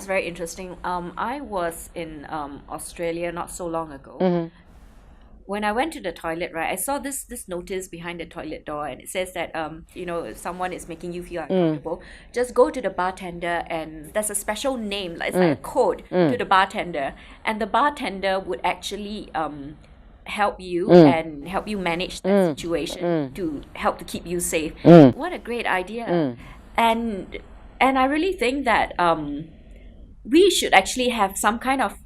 was very interesting. I was in Australia not so long ago. When I went to the toilet, right, I saw this notice behind the toilet door, and it says that if someone is making you feel uncomfortable, just go to the bartender, and there's a special name, like it's like a code to the bartender, and the bartender would actually help you and help you manage that situation to help to keep you safe. What a great idea! And I really think that we should actually have some kind of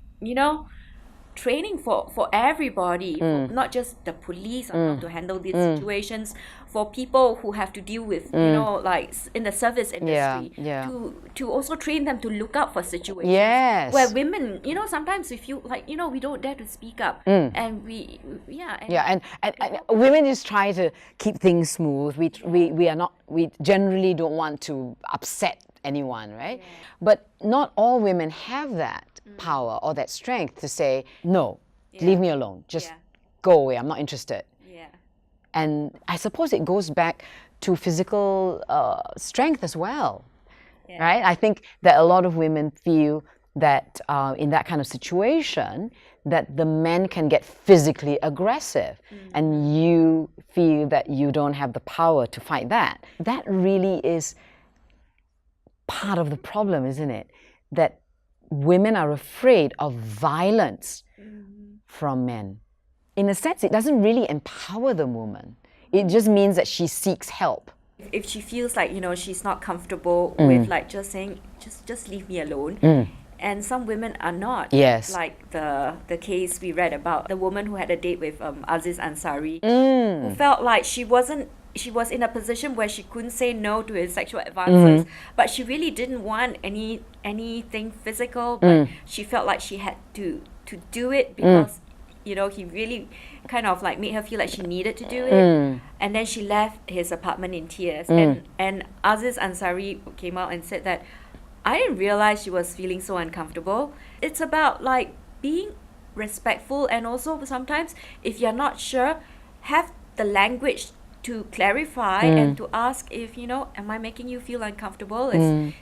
training for everybody, not just the police on how to handle these situations, for people who have to deal with like in the service industry, to also train them to look out for situations where women sometimes we feel like we don't dare to speak up, and we and women just try to keep things smooth. We generally don't want to upset anyone, right? But not all women have that power or that strength to say, no, leave me alone, just go away, I'm not interested. And I suppose it goes back to physical strength as well, right? I think that a lot of women feel that in that kind of situation, that the men can get physically aggressive, and you feel that you don't have the power to fight that. That really is part of the problem, isn't it? That women are afraid of violence from men. In a sense, it doesn't really empower the woman. It just means that she seeks help. If she feels like she's not comfortable with like just saying just leave me alone, and some women are not. Yes. Like the case we read about, the woman who had a date with Aziz Ansari, who felt like she was in a position where she couldn't say no to his sexual advances, but she really didn't want anything physical, but she felt like she had to do it because he really kind of like made her feel like she needed to do it. And then she left his apartment in tears, and Aziz Ansari came out and said that I didn't realize she was feeling so uncomfortable. It's about like being respectful, and also sometimes if you're not sure, have the language to clarify and to ask if am I making you feel uncomfortable,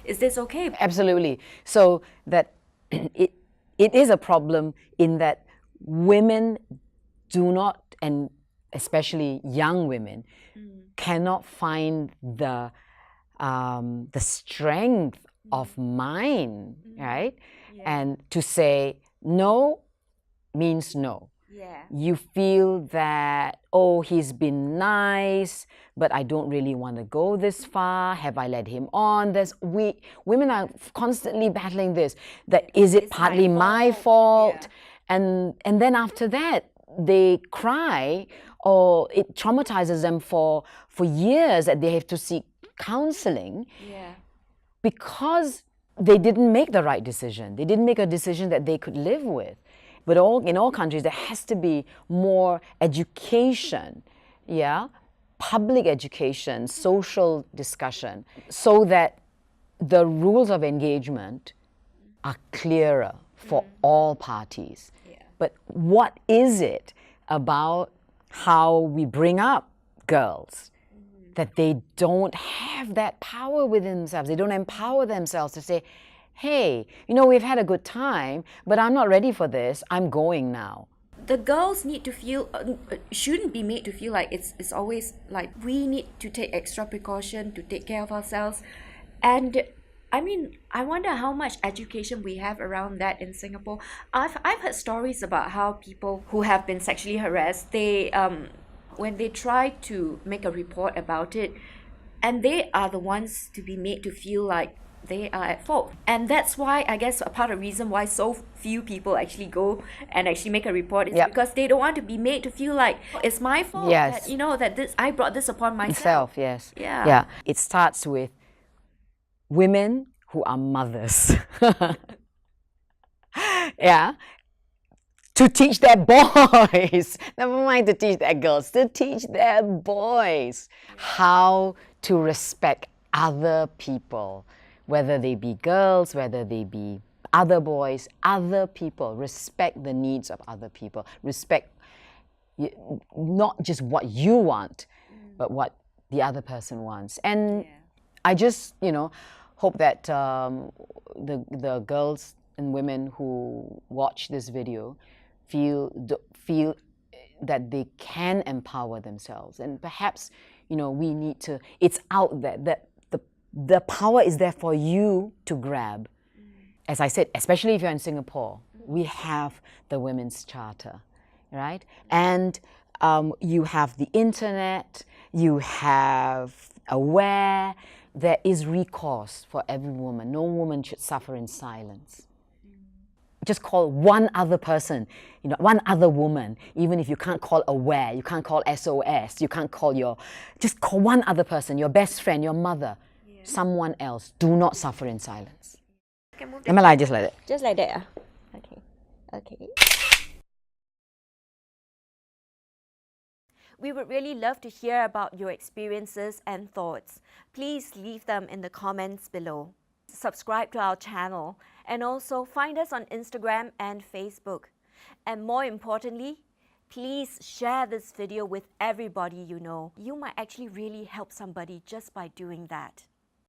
is this okay? Absolutely. So that it is a problem in that women do not, and especially young women, cannot find the strength of mind, right? And to say no means no. You feel that, oh, he's been nice, but I don't really want to go this far. Have I led him on? Women are constantly battling this. That is it partly my fault? And then after that, they cry, or it traumatizes them for years that they have to seek counseling because they didn't make the right decision. They didn't make a decision that they could live with. But in all countries, there has to be more education, public education, social discussion, so that the rules of engagement are clearer for all parties. But what is it about how we bring up girls that they don't have that power within themselves? They don't empower themselves to say, hey, we've had a good time, but I'm not ready for this. I'm going now. The girls need to feel, shouldn't be made to feel like it's always like we need to take extra precaution to take care of ourselves. And I mean, I wonder how much education we have around that in Singapore. I've heard stories about how people who have been sexually harassed, they when they try to make a report about it, and they are the ones to be made to feel like they are at fault. And that's why, I guess, a part of the reason why so few people actually go and actually make a report is because they don't want to be made to feel like it's my fault, that, that this, I brought this upon myself. It starts with women who are mothers. To teach their boys, never mind to teach their girls, to teach their boys how to respect other people, whether they be girls, whether they be other boys, other people. Respect the needs of other people. Respect not just what you want, but what the other person wants. And I just, hope that the girls and women who watch this video feel that they can empower themselves, and perhaps we need to. It's out there that the power is there for you to grab. As I said, especially if you're in Singapore, we have the Women's Charter, right? And you have the internet, you have Aware. There is recourse for every woman. No woman should suffer in silence. Just call one other person, one other woman. Even if you can't call Aware, you can't call SOS, you can't call just call one other person, your best friend, your mother, someone else. Do not suffer in silence. Am I like just like that? Just like that. Okay. Okay. We would really love to hear about your experiences and thoughts. Please leave them in the comments below. Subscribe to our channel and also find us on Instagram and Facebook. And more importantly, please share this video with everybody you know. You might actually really help somebody just by doing that.